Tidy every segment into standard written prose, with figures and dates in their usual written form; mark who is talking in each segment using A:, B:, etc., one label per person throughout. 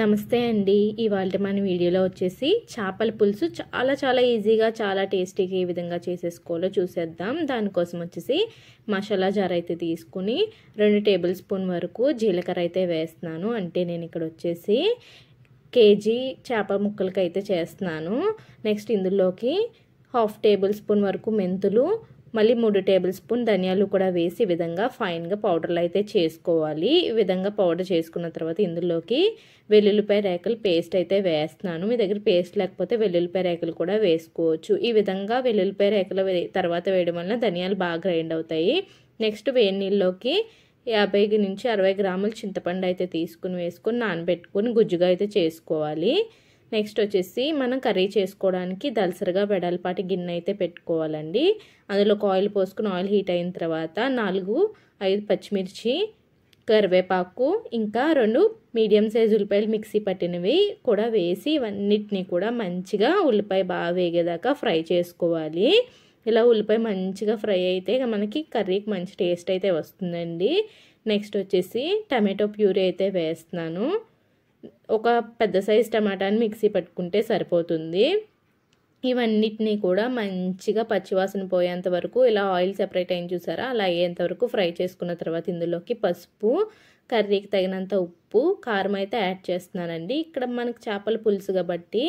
A: నమస్తే అండి. ఇవాల్టి మన వీడియోలో వచ్చేసి చేపల పులుసు చాలా ఈజీగా చాలా టేస్టీగా ఏ విధంగా చేసేసుకోవాలో చూసేద్దాం. దానికోసం వచ్చేసి మసాలా జార్ అయితే తీసుకుని 2 టేబుల్ స్పూన్ వరకు జీలకర్ర అయితే వేస్తున్నాను. అంటే నేను ఇక్కడ వచ్చేసి కేజీ చేప ముక్కలకి అయితే చేస్తున్నాను. నెక్స్ట్ ఇందులోకి 1/2 టేబుల్ స్పూన్ వరకు మెంతులు, మళ్ళీ 3 టేబుల్ స్పూన్ ధనియాలు కూడా వేసి ఈ విధంగా ఫైన్గా పౌడర్లు అయితే చేసుకోవాలి. ఈ విధంగా పౌడర్ చేసుకున్న తర్వాత ఇందులోకి వెల్లుల్లిపాయ రేకలు పేస్ట్ అయితే వేస్తున్నాను. మీ దగ్గర పేస్ట్ లేకపోతే వెల్లుల్లిపాయ రేకలు కూడా వేసుకోవచ్చు. ఈ విధంగా వెల్లుల్లిపాయ రేకలు తర్వాత వేయడం వల్ల ధనియాలు బాగా గ్రైండ్ అవుతాయి. నెక్స్ట్ వేడి నీళ్ళలోకి 50 నుంచి 60 గ్రాముల చింతపండు అయితే వేసుకొని నానబెట్టుకొని గుజ్జుగా అయితే చేసుకోవాలి. నెక్స్ట్ వచ్చేసి మనం కర్రీ చేసుకోవడానికి దలసరిగా వెడల్పాటి గిన్నె అయితే పెట్టుకోవాలండి. అందులో ఆయిల్ పోసుకుని ఆయిల్ హీట్ అయిన తర్వాత 4-5 పచ్చిమిర్చి, కరివేపాకు, ఇంకా 2 మీడియం సైజు ఉల్లిపాయలు మిక్సీ పట్టినవి కూడా వేసి ఇవన్నిటిని కూడా మంచిగా ఉల్లిపాయ బాగా వేగేదాకా ఫ్రై చేసుకోవాలి. ఇలా ఉల్లిపాయ మంచిగా ఫ్రై అయితే మనకి కర్రీకి మంచి టేస్ట్ అయితే వస్తుందండి. నెక్స్ట్ వచ్చేసి టమాటో ప్యూరీ అయితే వేస్తున్నాను. ఒక పెద్ద సైజ్ టమాటాని మిక్సీ పట్టుకుంటే సరిపోతుంది. ఇవన్నిటినీ కూడా మంచిగా పచ్చివాసన పోయేంత వరకు ఇలా ఆయిల్ సెపరేట్ అయిన చూసారా, అలా అయ్యేంత వరకు ఫ్రై చేసుకున్న తర్వాత ఇందులోకి పసుపు, కర్రీకి తగినంత ఉప్పు, కారం అయితే యాడ్ చేస్తున్నానండి. ఇక్కడ మనకు చేపల పులుసు కాబట్టి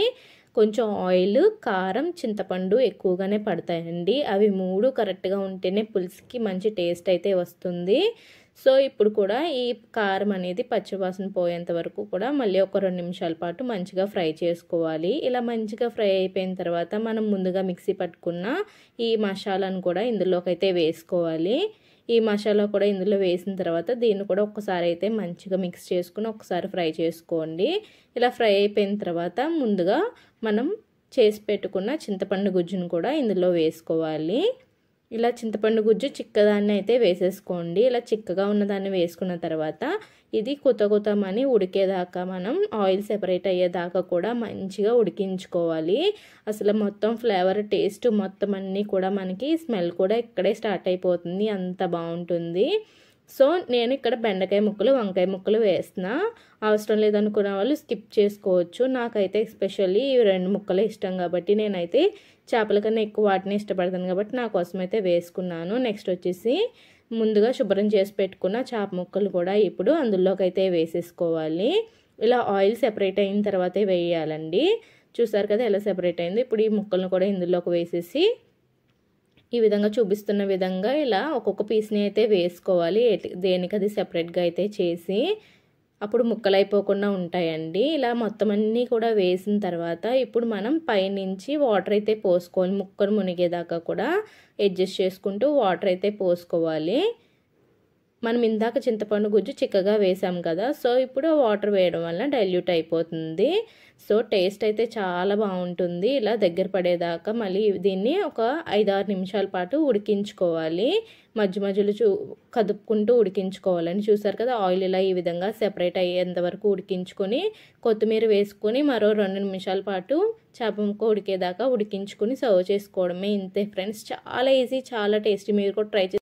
A: కొంచెం ఆయిల్, కారం, చింతపండు ఎక్కువగానే పడతాయండి. అవి 3 కరెక్ట్గా ఉంటేనే పులుసుకి మంచి టేస్ట్ అయితే వస్తుంది. సో ఇప్పుడు కూడా ఈ కారం అనేది పచ్చివాసన పోయేంత వరకు కూడా మళ్ళీ ఒక 2 నిమిషాల పాటు మంచిగా ఫ్రై చేసుకోవాలి. ఇలా మంచిగా ఫ్రై అయిపోయిన తర్వాత మనం ముందుగా మిక్సీ పట్టుకున్న ఈ మసాలాను కూడా ఇందులోకి అయితే వేసుకోవాలి. ఈ మసాలా కూడా ఇందులో వేసిన తర్వాత దీన్ని కూడా ఒక్కసారి అయితే మంచిగా మిక్స్ చేసుకుని ఒకసారి ఫ్రై చేసుకోండి. ఇలా ఫ్రై అయిపోయిన తర్వాత ముందుగా మనం చేసి పెట్టుకున్న చింతపండు గుజ్జును కూడా ఇందులో వేసుకోవాలి. ఇలా చింతపండు గుజ్జు చిక్కదాన్ని అయితే వేసేసుకోండి. ఇలా చిక్కగా ఉన్నదాన్ని వేసుకున్న తర్వాత ఇది కుతమని ఉడికేదాకా మనం ఆయిల్ సెపరేట్ అయ్యేదాకా కూడా మంచిగా ఉడికించుకోవాలి. అసలు మొత్తం ఫ్లేవర్, టేస్ట్ మొత్తం అన్నీ కూడా మనకి స్మెల్ కూడా ఇక్కడే స్టార్ట్ అయిపోతుంది. అంత బాగుంటుంది. సో నేను ఇక్కడ బెండకాయ ముక్కలు, వంకాయ ముక్కలు వేస్తున్నా. అవసరం లేదనుకున్న వాళ్ళు స్కిప్ చేసుకోవచ్చు. నాకైతే ఎస్పెషల్లీ ఈ 2 ముక్కలే ఇష్టం కాబట్టి నేనైతే చేపల కన్నా ఎక్కువ వాటిని ఇష్టపడతాను కాబట్టి నా కోసం అయితే వేసుకున్నాను. నెక్స్ట్ వచ్చేసి ముందుగా శుభ్రం చేసి పెట్టుకున్న చేప ముక్కలు కూడా ఇప్పుడు అందులోకి అయితే వేసేసుకోవాలి. ఇలా ఆయిల్ సెపరేట్ అయిన తర్వాతే వేయాలండి. చూసారు కదా ఎలా సెపరేట్ అయింది. ఇప్పుడు ఈ ముక్కలను కూడా ఇందులోకి వేసేసి ఈ విధంగా చూపిస్తున్న విధంగా ఇలా ఒక్కొక్క పీస్ని అయితే వేసుకోవాలి. దేనికది సెపరేట్గా అయితే చేసి అప్పుడు ముక్కలు అయిపోకుండా ఉంటాయండి. ఇలా మొత్తం అన్నీ కూడా వేసిన తర్వాత ఇప్పుడు మనం పైనుంచి వాటర్ అయితే పోసుకోవాలి. ముక్కలు మునిగేదాకా కూడా అడ్జస్ట్ చేసుకుంటూ వాటర్ అయితే పోసుకోవాలి. మనం ఇందాక చింతపండు గుజ్జు చిక్కగా వేసాం కదా, సో ఇప్పుడు వాటర్ వేయడం వల్ల డైల్యూట్ అయిపోతుంది. సో టేస్ట్ అయితే చాలా బాగుంటుంది. ఇలా దగ్గర పడేదాకా మళ్ళీ దీన్ని ఒక 5-6 నిమిషాల పాటు ఉడికించుకోవాలి. మధ్యలో కదుపుకుంటూ ఉడికించుకోవాలని. చూసారు కదా ఆయిల్ ఇలా ఈ విధంగా సెపరేట్ అయ్యేంత వరకు ఉడికించుకొని కొత్తిమీర వేసుకొని మరో 2 నిమిషాల పాటు చేప ముక్క ఉడికేదాకా ఉడికించుకొని సర్వ్ చేసుకోవడమే. ఇంతే ఫ్రెండ్స్, చాలా ఈజీ, చాలా టేస్టీ. మీరు కూడా ట్రై